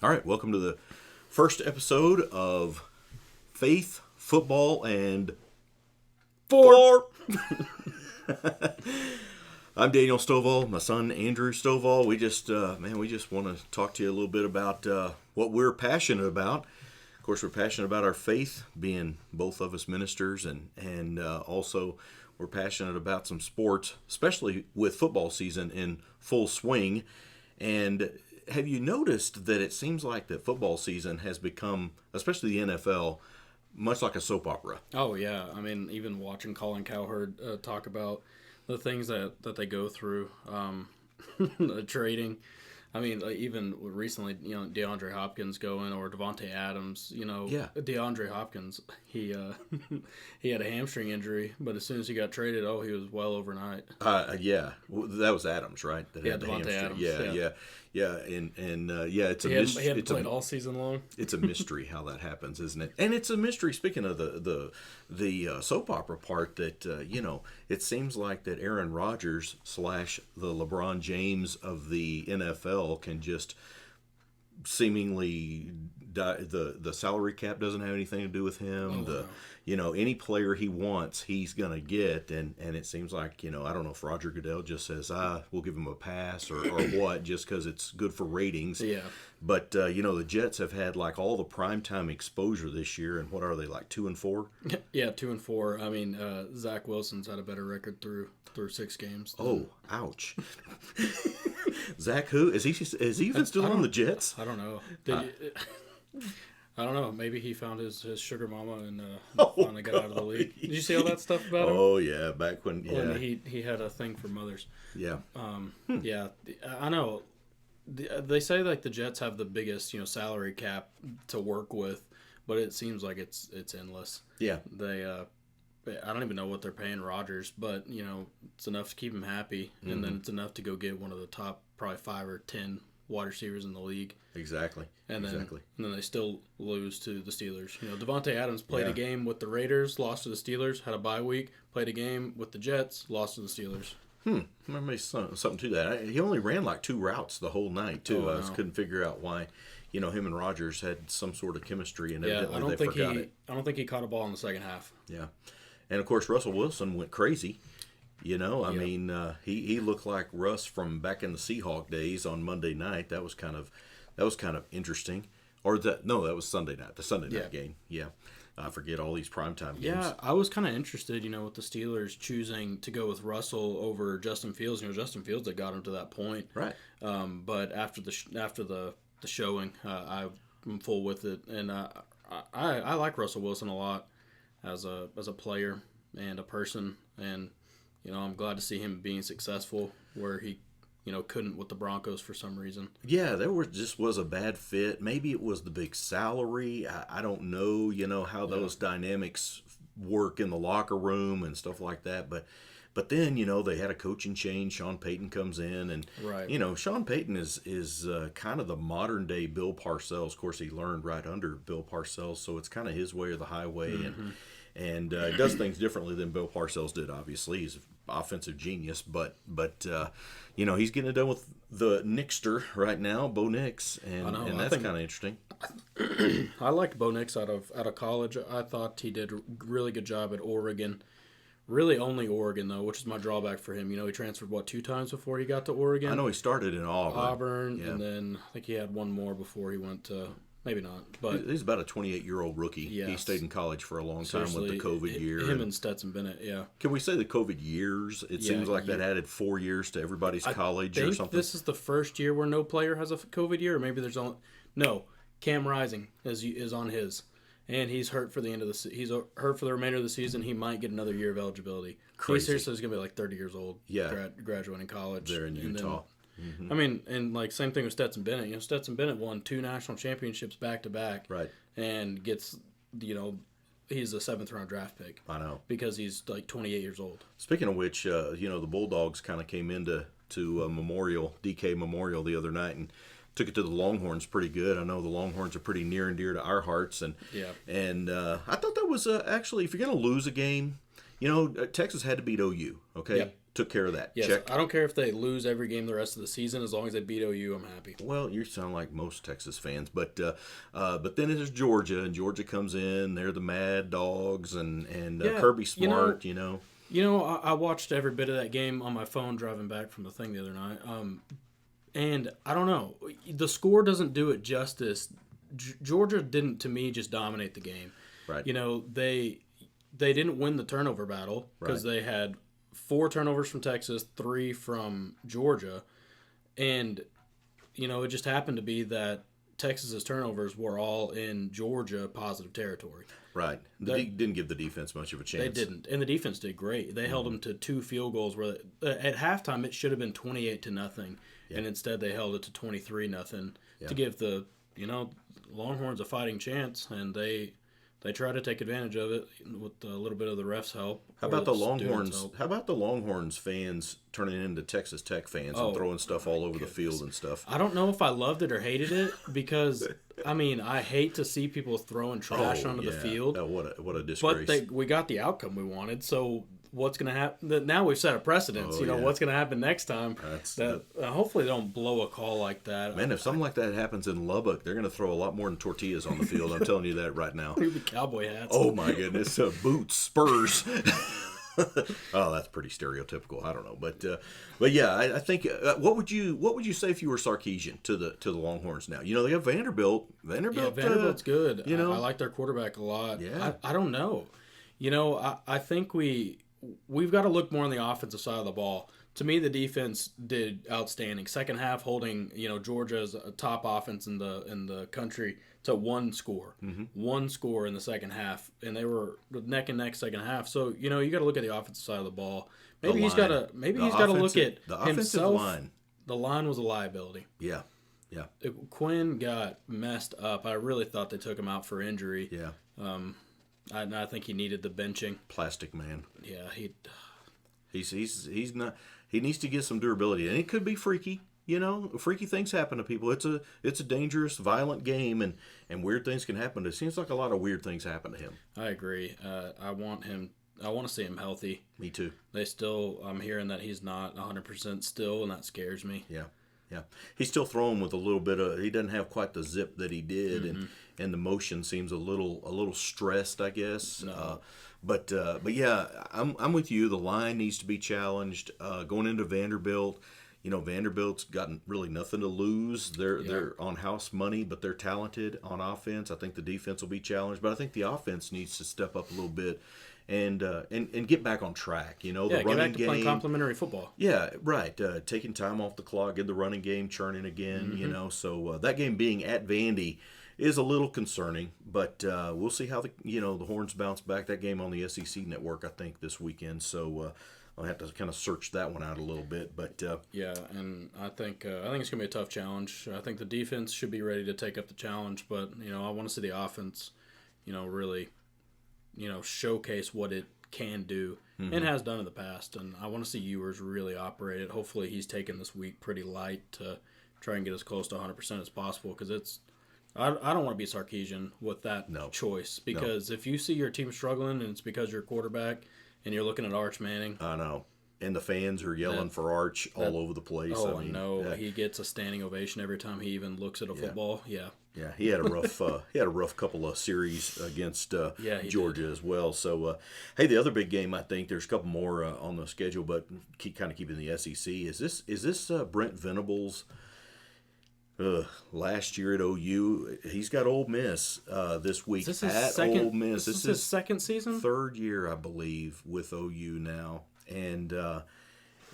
All right, welcome to the first episode of Faith, Football, and Four. I'm Daniel Stovall, my son Andrew Stovall. We just want to talk to you a little bit about what we're passionate about. Of course, we're passionate about our faith, being both of us ministers, and also we're passionate about some sports, especially with football season in full swing. And have you noticed that it seems like that football season has become, especially the NFL, much like a soap opera? Oh yeah, I mean, even watching Colin Cowherd talk about the things that they go through, trading. I mean, like even recently, DeAndre Hopkins going or Devontae Adams. Yeah. DeAndre Hopkins, he he had a hamstring injury, but as soon as he got traded, he was well overnight. Yeah. Well, that was Adams, right? That had the Devontae hamstring. Adams. Yeah. And it's a He mystery. hadn't played all season long. It's a mystery how that happens, isn't it? And it's a mystery. Speaking of the soap opera part, that it seems like that Aaron Rodgers / the LeBron James of the NFL can just seemingly the salary cap doesn't have anything to do with him. Any player he wants, he's gonna get, and it seems like I don't know if Roger Goodell just says we'll give him a pass or what, just because it's good for ratings. Yeah. But the Jets have had like all the primetime exposure this year, and what are they, like 2-4? Yeah, 2-4. I mean, Zach Wilson's had a better record through 6 games. Oh, ouch! Zach, who is he? Is he even still on the Jets? I don't know. I don't know. Maybe he found his sugar mama and finally got out of the league. Did you see all that stuff about him? Oh yeah, back when he had a thing for mothers. Yeah. Yeah, I know. They say like the Jets have the biggest salary cap to work with, but it seems like it's endless. Yeah. I don't even know what they're paying Rodgers, but it's enough to keep him happy, and then it's enough to go get one of the top probably 5 or 10 wide receivers in the league. Exactly. And then they still lose to the Steelers. Devontae Adams played a game with the Raiders, lost to the Steelers, had a bye week, played a game with the Jets, lost to the Steelers. There may be something to that. He only ran like 2 routes the whole night too. I couldn't figure out why. Him and Rodgers had some sort of chemistry, and evidently they forgot it. I don't think he caught a ball in the second half. Yeah, and of course Russell Wilson went crazy. I mean, he looked like Russ from back in the Seahawk days on Monday night. That was kind of interesting. Or that was Sunday night, the Sunday night game. Yeah. I forget all these primetime games. Yeah, I was kind of interested, with the Steelers choosing to go with Russell over Justin Fields. Justin Fields had got him to that point. Right. But after the showing, I'm full with it, and I like Russell Wilson a lot as a player and a person, and I'm glad to see him being successful where he couldn't with the Broncos for some reason. Yeah, was a bad fit. Maybe it was the big salary. I don't know, how those dynamics work in the locker room and stuff like that. But then, they had a coaching change. Sean Payton comes in, and right. Sean Payton is kind of the modern day Bill Parcells. Of course, he learned right under Bill Parcells, so it's kind of his way or the highway, and does things differently than Bill Parcells did. Obviously, he's an offensive genius, but he's getting it done with the Nixter right now, Bo Nix, and that's kind of interesting. I liked Bo Nix out of college. I thought he did a really good job at Oregon. Really only Oregon, though, which is my drawback for him. He transferred, 2 times before he got to Oregon? I know he started in Auburn. And then I think he had one more before he went to... Maybe not, but... He's about a 28-year-old rookie. Yes. He stayed in college for a long time with the COVID year. Him and Stetson Bennett, yeah. Can we say the COVID years? It seems like that added 4 years to everybody's college or something. This is the first year where no player has a COVID year, or maybe there's only... No, Cam Rising is on his. And he's hurt for the end of the he's hurt for the remainder of the season. He might get another year of eligibility. Crazy. He seriously is going to be like 30 years old. Yeah. Graduating college. There in Utah. I mean, and like same thing with Stetson Bennett. Stetson Bennett won 2 national championships back to back. Right. And gets, he's a 7th round draft pick. I know. Because he's like 28 years old. Speaking of which, the Bulldogs kind of came into DK Memorial the other night and took it to the Longhorns pretty good. I know the Longhorns are pretty near and dear to our hearts, and I thought that was actually, if you're going to lose a game, Texas had to beat OU. Okay, Yep. took care of that. Yes, Check. I don't care if they lose every game the rest of the season. As long as they beat OU, I'm happy. Well, you sound like most Texas fans, but then there's Georgia, and Georgia comes in. They're the Mad Dogs, and Kirby Smart. I watched every bit of that game on my phone driving back from the thing the other night. And I don't know, the score doesn't do it justice. Georgia didn't, to me, just dominate the game. Right. They didn't win the turnover battle because they had 4 turnovers from Texas, 3 from Georgia, and it just happened to be that Texas's turnovers were all in Georgia positive territory. Right. They didn't give the defense much of a chance. They didn't, and the defense did great. They held them to 2 field goals. Where at halftime it should have been 28-0, and instead they held it to 23-0 to give the Longhorns a fighting chance, and they try to take advantage of it with a little bit of the refs' help. How about the Longhorns? How about the Longhorns fans turning into Texas Tech fans and throwing stuff all over the field and stuff? I don't know if I loved it or hated it because I hate to see people throwing trash onto the field. What a disgrace! But we got the outcome we wanted, so. What's going to happen? Now we've set a precedence. What's going to happen next time? Hopefully they don't blow a call like that. Man, if something like that happens in Lubbock, they're going to throw a lot more than tortillas on the field. I'm telling you that right now. The cowboy hats. Oh my goodness, boots, spurs. Oh, that's pretty stereotypical. I don't know, but yeah, I think what would you say if you were Sarkisian to the Longhorns now? They have Vanderbilt. Vanderbilt's good. I like their quarterback a lot. Yeah. I don't know. I think we've got to look more on the offensive side of the ball. To me, the defense did outstanding. Second half, holding Georgia's top offense in the country to 1 score, 1 score in the second half, and they were neck and neck second half. So you got to look at the offensive side of the ball. Maybe he's got to look at the himself. Offensive line. The line was a liability. Yeah. Quinn got messed up. I really thought they took him out for injury. Yeah. I think he needed the benching. Plastic man. Yeah, he's not. He needs to get some durability, and it could be freaky. Freaky things happen to people. It's a dangerous, violent game, and weird things can happen. It seems like a lot of weird things happen to him. I agree. I want to see him healthy. Me too. I'm hearing that he's not 100% still, and that scares me. Yeah. He's still throwing with a little bit of. He doesn't have quite the zip that he did, and the motion seems a little stressed, I guess. No. But yeah, I'm with you. The line needs to be challenged. Going into Vanderbilt, Vanderbilt's gotten really nothing to lose. They're on house money, but they're talented on offense. I think the defense will be challenged, but I think the offense needs to step up a little bit and get back on track. The running get back to game, playing complementary football. Yeah, right. Taking time off the clock, get the running game churning again. So that game being at Vandy is a little concerning, but we'll see how the Horns bounce back. That game on the SEC network, I think, this weekend. So I'll have to kind of search that one out a little bit. But yeah, and I think it's gonna be a tough challenge. I think the defense should be ready to take up the challenge, but I want to see the offense, really, showcase what it can do and has done in the past. And I want to see Ewers really operate it. Hopefully, he's taken this week pretty light to try and get as close to 100% as possible, because I don't want to be Sarkisian with that choice, because if you see your team struggling and it's because you're a quarterback and you're looking at Arch Manning. I know. And the fans are yelling for Arch all over the place. Oh, no. He gets a standing ovation every time he even looks at a football. Yeah. Yeah, he had a rough couple of series against Georgia as well. So, hey, the other big game, I think there's a couple more on the schedule, but kind of keeping the SEC. Is this Brent Venables? Last year at OU, he's got Ole Miss this week at Ole Miss. This is his second season? 3rd year, I believe, with OU now. And they're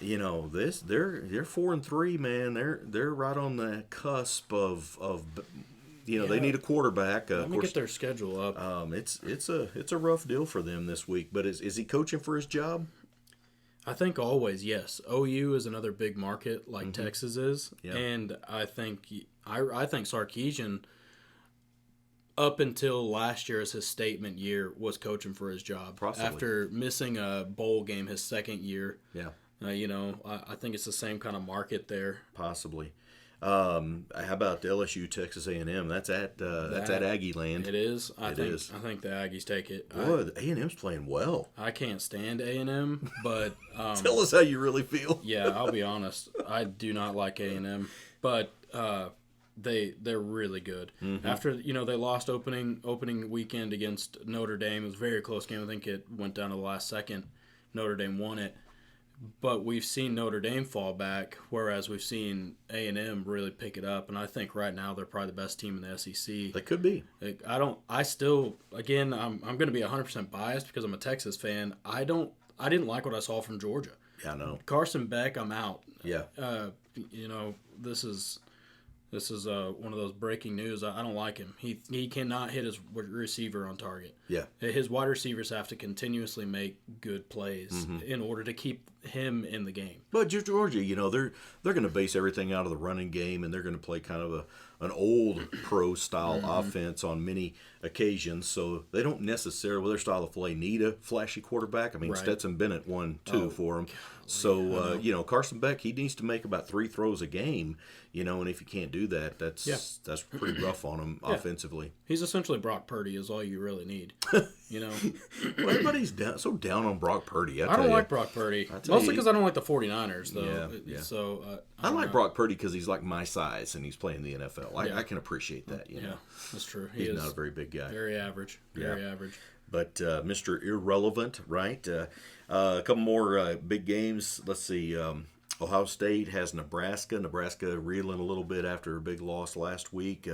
4-3, man. They're right on the cusp of they need a quarterback. Let me get their schedule up. It's a rough deal for them this week. But is he coaching for his job? I think always, yes. OU is another big market like Texas is, and I think Sarkisian, up until last year as his statement year, was coaching for his job. Possibly. After missing a bowl game his second year. Yeah. I think it's the same kind of market there. Possibly. How about LSU Texas A&M? That's at Aggie Land. It is. I think the Aggies take it. Boy, the A&M's playing well. I can't stand A&M, but Tell us how you really feel. yeah, I'll be honest. I do not like A&M, but they're really good. Mm-hmm. After they lost opening weekend against Notre Dame, it was a very close game. I think it went down to the last second. Notre Dame won it. But we've seen Notre Dame fall back, whereas we've seen A&M really pick it up. And I think right now they're probably the best team in the SEC. They could be. I'm going to be 100% biased because I'm a Texas fan. I didn't like what I saw from Georgia. Yeah, I know. Carson Beck, I'm out. Yeah. This is one of those breaking news. I don't like him. He cannot hit his receiver on target. Yeah. His wide receivers have to continuously make good plays in order to keep him in the game. But Georgia, they're going to base everything out of the running game, and they're going to play kind of an old pro style offense on many occasions. So they don't necessarily, with their style of play, need a flashy quarterback. I mean, Right. Stetson Bennett won two for them. So Carson Beck, he needs to make about 3 throws a game. And if you can't do that, that's pretty rough on him offensively. He's essentially Brock Purdy is all you really need. Well, everybody's so down on Brock Purdy. I don't like Brock Purdy. Mostly because I don't like the 49ers, though. Yeah. So I like Brock Purdy because he's like my size and he's playing the NFL. I can appreciate that. Yeah, that's true. He's not a very big guy. Very average. Very average. But Mr. Irrelevant, right? A couple more big games. Let's see. Ohio State has Nebraska. Nebraska reeling a little bit after a big loss last week.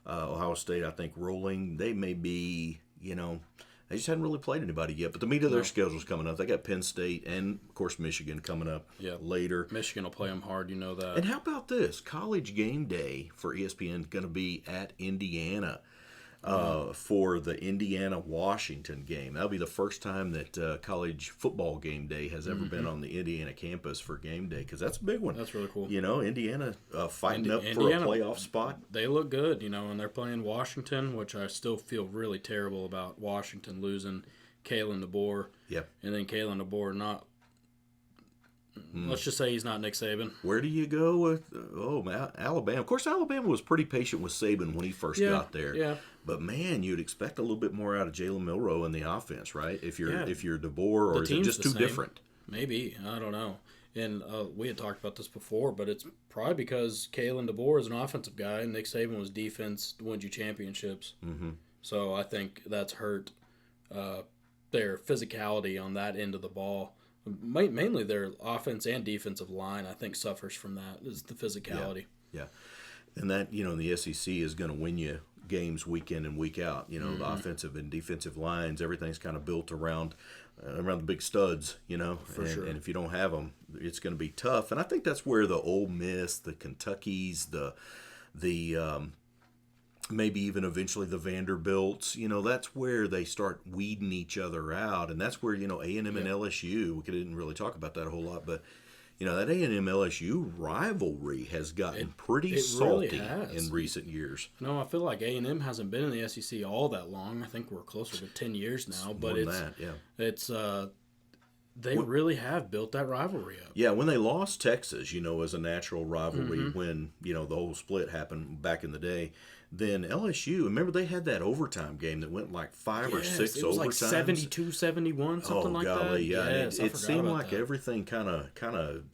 Ohio State, I think, rolling. They may be, they just hadn't really played anybody yet. But the meat of their schedule's coming up. They got Penn State and, of course, Michigan coming up later. Michigan will play them hard, you know that. And how about this? College game day for ESPN going to be at Indiana. For the Indiana-Washington game. That'll be the first time that college football game day has ever been on the Indiana campus for game day, because that's a big one. That's really cool. Indiana fighting up for a playoff spot. They look good, and they're playing Washington, which I still feel really terrible about Washington losing Kalen DeBoer. Yep. And then Kalen DeBoer not... Let's just say he's not Nick Saban. Where do you go with Alabama? Of course, Alabama was pretty patient with Saban when he first got there. Yeah. But man, you'd expect a little bit more out of Jalen Milroe in the offense, right? If you're DeBoer, or is it just too different? Maybe, I don't know. And we had talked about this before, but it's probably because Kalen DeBoer is an offensive guy, and Nick Saban was defense, wins you championships. Mm-hmm. So I think that's hurt their physicality on that end of the ball. Mainly their offense and defensive line, I think, suffers from that, is the physicality. Yeah. And that, the SEC is going to win you games week in and week out. The offensive and defensive lines, everything's kind of built around the big studs, For sure. And if you don't have them, it's going to be tough. And I think that's where the Ole Miss, the Kentuckys, the maybe even eventually the Vanderbilts, that's where they start weeding each other out. And that's where, A&M and LSU, we didn't really talk about that a whole lot, but, that A&M LSU rivalry has gotten pretty salty in recent years. No, I feel like A&M hasn't been in the SEC all that long. I think we're closer to 10 years now. But they really have built that rivalry up. Yeah, when they lost Texas, as a natural rivalry when, the whole split happened back in the day, then LSU, remember they had that overtime game that went like 5 or 6 overtimes? It was like 72-71, something like that. Yeah. Yes, it seemed like everything kind of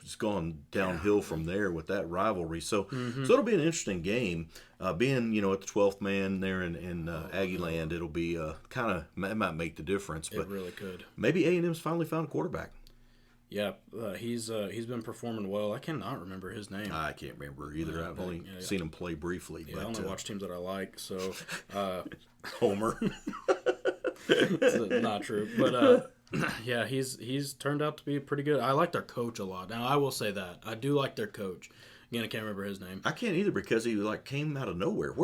has gone downhill from there with that rivalry. So it'll be an interesting game. Being, at the 12th man there in Aggie Land, it'll be it might make the difference. But it really could. Maybe A&M's finally found a quarterback. Yeah, he's been performing well. I cannot remember his name. I can't remember either. I've only seen him play briefly. Yeah, I only watch teams that I like. So, Homer. It's not true, but yeah, he's turned out to be pretty good. I like their coach a lot. Now, I will say that I do like their coach. Again, I can't remember his name. I can't either because he came out of nowhere.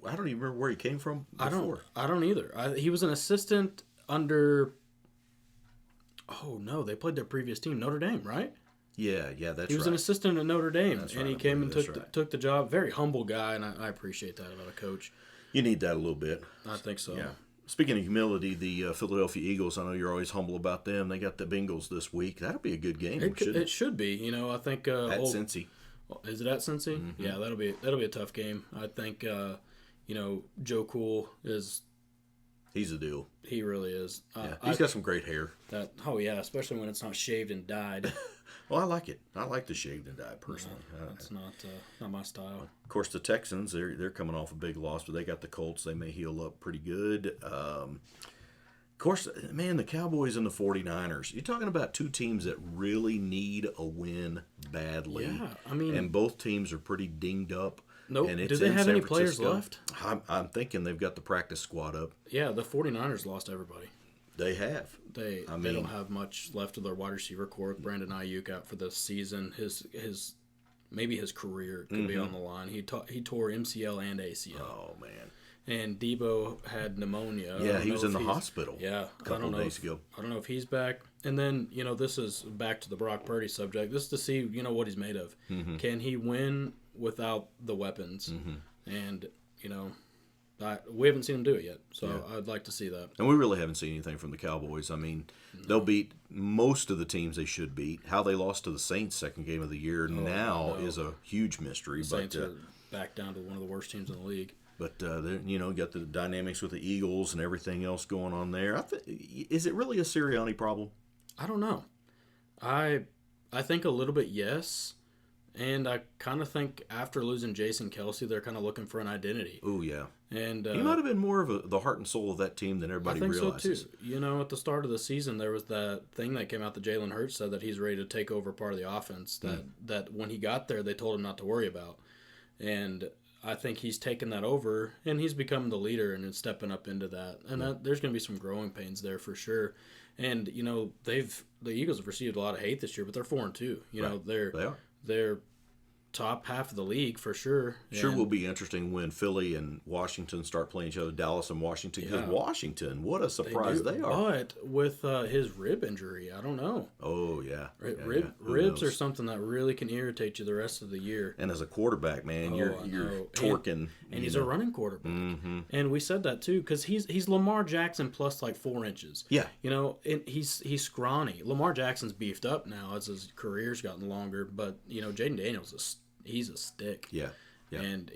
I don't even remember where he came from before. I don't either. He was an assistant under. Oh, no, they played their previous team, Notre Dame, right? Yeah, that's right. He was an assistant at Notre Dame, That's and right, he came and took the job. Very humble guy, and I appreciate that about a coach. You need that a little bit. I think so. Yeah. Speaking of humility, the Philadelphia Eagles, I know you're always humble about them. They got the Bengals this week. That'll be a good game, shouldn't it? It should be. I think at Cincy. Is it at Cincy? Mm-hmm. Yeah, that'll be a tough game. I think Joe Cool is. He's a deal. He really is. Yeah, he's got some great hair. Especially when it's not shaved and dyed. Well, I like it. I like the shaved and dyed personally. That's not my style. Of course, the Texans, they're coming off a big loss, but they got the Colts. They may heal up pretty good. Of course, man, the Cowboys and the 49ers. You're talking about two teams that really need a win badly. Yeah, I mean, and both teams are pretty dinged up. Nope. And Do it's they in have San any players Francisco. left? I'm thinking they've got the practice squad up. Yeah, the 49ers lost everybody. They have. They don't have much left of their wide receiver core. Brandon Ayuk out for the season. His maybe his career could be on the line. He tore MCL and ACL. Oh man. And Debo had pneumonia. Yeah, he was in the hospital. Yeah, a couple of days ago. I don't know if he's back. And then this is back to the Brock Purdy subject. This is to see what he's made of. Mm-hmm. Can he win without the weapons? Mm-hmm. And we haven't seen him do it yet, so I'd like to see that. And we really haven't seen anything from the Cowboys. I mean, they'll beat most of the teams they should beat. How they lost to the Saints second game of the year is a huge mystery. The Saints are back down to one of the worst teams in the league. But got the dynamics with the Eagles and everything else going on there. Is it really a Sirianni problem? I don't know. I think a little bit yes. And I kind of think after losing Jason Kelsey, they're kind of looking for an identity. Oh, yeah. And he might have been more of the heart and soul of that team than everybody realizes. I think so, too. At the start of the season, there was that thing that came out that Jalen Hurts said that he's ready to take over part of the offense that when he got there, they told him not to worry about. And I think he's taken that over, and he's become the leader and is stepping up into that. And there's going to be some growing pains there for sure. And, the Eagles have received a lot of hate this year, but they're 4-2. They are. They're top half of the league for sure. Sure will be interesting when Philly and Washington start playing each other, Dallas and Washington. Because Washington, what a surprise they are. But with his rib injury, I don't know. Oh, yeah. Ribs are something that really can irritate you the rest of the year. And as a quarterback, man, you're torquing. And he's a running quarterback. Mm-hmm. And we said that, too, because he's Lamar Jackson plus like 4 inches. Yeah. And he's scrawny. Lamar Jackson's beefed up now as his career's gotten longer. But, Jaden Daniels he's a stick. Yeah. And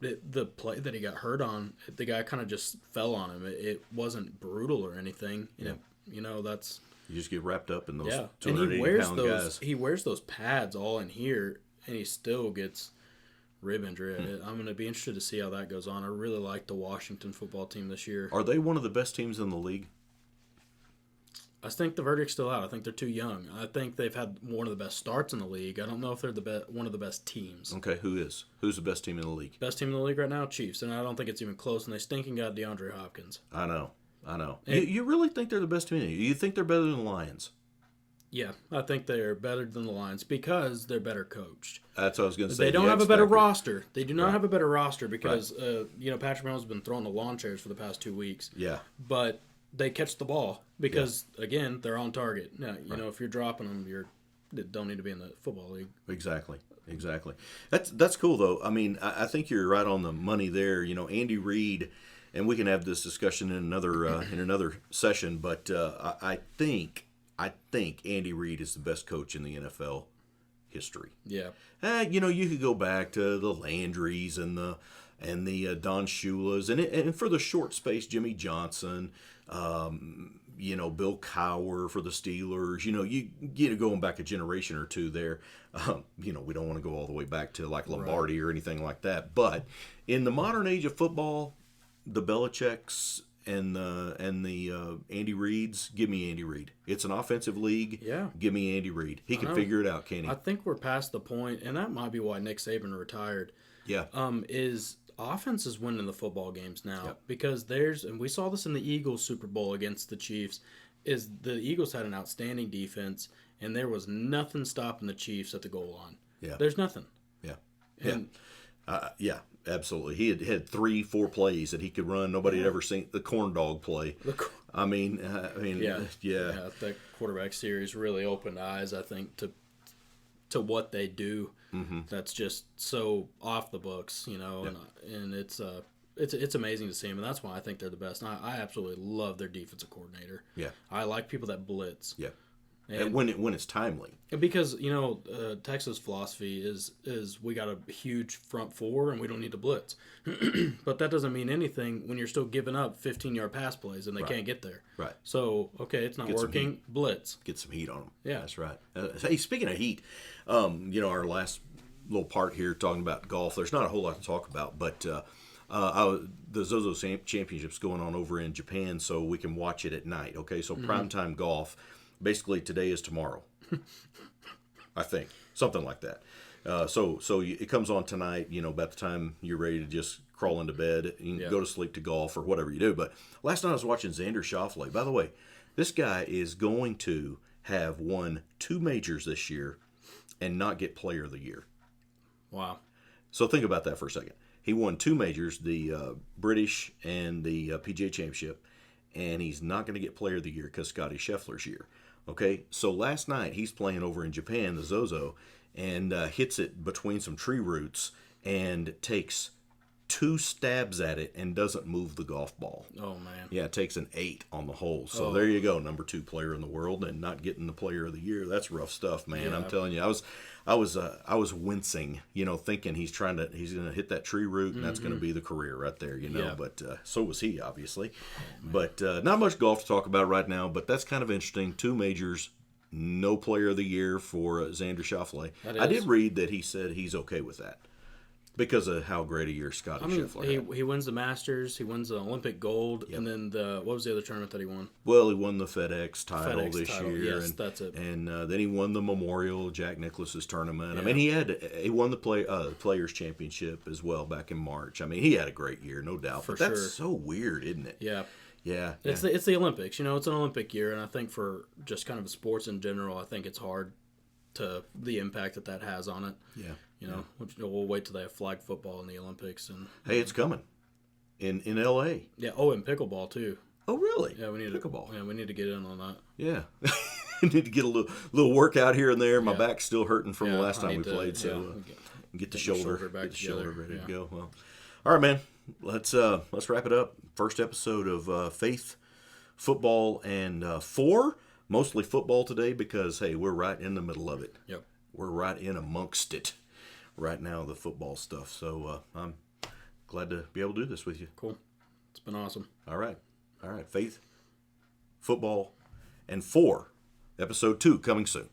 the play that he got hurt on, the guy kind of just fell on him. It wasn't brutal or anything. That's you just get wrapped up in those 280-pound guys. He wears those pads all in here, and he still gets rib injury. I'm going to be interested to see how that goes on. I really like the Washington football team this year. Are they one of the best teams in the league? I think the verdict's still out. I think they're too young. I think they've had one of the best starts in the league. I don't know if they're one of the best teams. Okay, who's the best team in the league? Best team in the league right now, Chiefs, and I don't think it's even close. And they stinking got DeAndre Hopkins. I know. You really think they're the best team in the league? You think they're better than the Lions? Yeah, I think they're better than the Lions because they're better coached. That's what I was going to say. They don't have a better roster. They do not have a better roster because Patrick Mahomes has been throwing the lawn chairs for the past 2 weeks. Yeah, but they catch the ball because again they're on target. Now, if you're dropping them, you don't need to be in the football league. Exactly. That's cool though. I mean, I think you're right on the money there. Andy Reid, and we can have this discussion in another session. But I think Andy Reid is the best coach in the NFL history. Yeah. You could go back to the Landrys and the Don Shula's and for the short space, Jimmy Johnson. Bill Cowher for the Steelers. You going back a generation or two there. We don't want to go all the way back to like Lombardi or anything like that. But in the modern age of football, the Belichick's and the Andy Reid's, give me Andy Reid. It's an offensive league. Yeah. Give me Andy Reid. He can figure it out, can't he? I think we're past the point, and that might be why Nick Saban retired. Yeah. Is offense is winning the football games now because and we saw this in the Eagles Super Bowl against the Chiefs, is the Eagles had an outstanding defense and there was nothing stopping the Chiefs at the goal line. Yeah. There's nothing. Yeah. Yeah, absolutely. He had 3-4 plays that he could run. Nobody had ever seen the corn dog play. I mean, yeah. That quarterback series really opened eyes, I think, to what they do. Mm-hmm. That's just so off the books, and it's amazing to see them, and that's why I think they're the best. And I absolutely love their defensive coordinator. Yeah, I like people that blitz. Yeah, And when it's timely. because Texas philosophy is we got a huge front four and we don't need to blitz, but that doesn't mean anything when you're still giving up 15-yard pass plays and they can't get there. Right. So okay, it's not working. Blitz. Get some heat on them. Yeah, that's right. Hey, speaking of heat, our last little part here talking about golf. There's not a whole lot to talk about, but the Zozo Championship's going on over in Japan, so we can watch it at night. Okay, so primetime golf. Basically, today is tomorrow. I think something like that. So it comes on tonight. About the time you're ready to just crawl into bed, you can go to sleep to golf or whatever you do. But last night I was watching Xander Schauffele. By the way, this guy is going to have won 2 majors this year and not get Player of the Year. Wow. So think about that for a second. He won 2 majors, the British and the PGA Championship, and he's not going to get Player of the Year because Scotty Scheffler's year. Okay, so last night he's playing over in Japan, the Zozo, and hits it between some tree roots and takes 2 stabs at it and doesn't move the golf ball. Oh, man. Yeah, it takes an 8 on the hole. So there you go, number 2 player in the world and not getting the Player of the Year. That's rough stuff, man. Yeah. I'm telling you, I was wincing, thinking he's gonna hit that tree root and that's gonna be the career right there, Yeah. But so was he, obviously. But not much golf to talk about right now. But that's kind of interesting. 2 majors, no Player of the Year for Xander Schauffele. I did read that he said he's okay with that because of how great a year Scotty Scheffler had. He wins the Masters, he wins the Olympic gold, and then what was the other tournament that he won? Well, he won the FedEx title this year. Yes, that's it. And then he won the Memorial Jack Nicklaus's tournament. Yeah. I mean, he won the Players Championship as well back in March. I mean, he had a great year, no doubt. But that's so weird, isn't it? Yeah. Yeah. It's the Olympics. It's an Olympic year, and I think for just kind of sports in general, I think it's hard to the impact that has on it. Yeah. We'll wait till they have flag football in the Olympics. And hey, it's coming in L.A. Yeah. Oh, and pickleball too. Oh, really? Yeah, we need pickleball. Yeah, we need to get in on that. Yeah. Need to get a little workout here and there. My back's still hurting from the last time we played, so get the shoulder ready to go. Well, all right, man. Let's wrap it up. First episode of Faith, Football, and 4. Mostly football today because hey, we're right in the middle of it. Yep. We're right in amongst it right now, the football stuff. So I'm glad to be able to do this with you. Cool. It's been awesome. All right. Faith, Football, and 4. Episode 2 coming soon.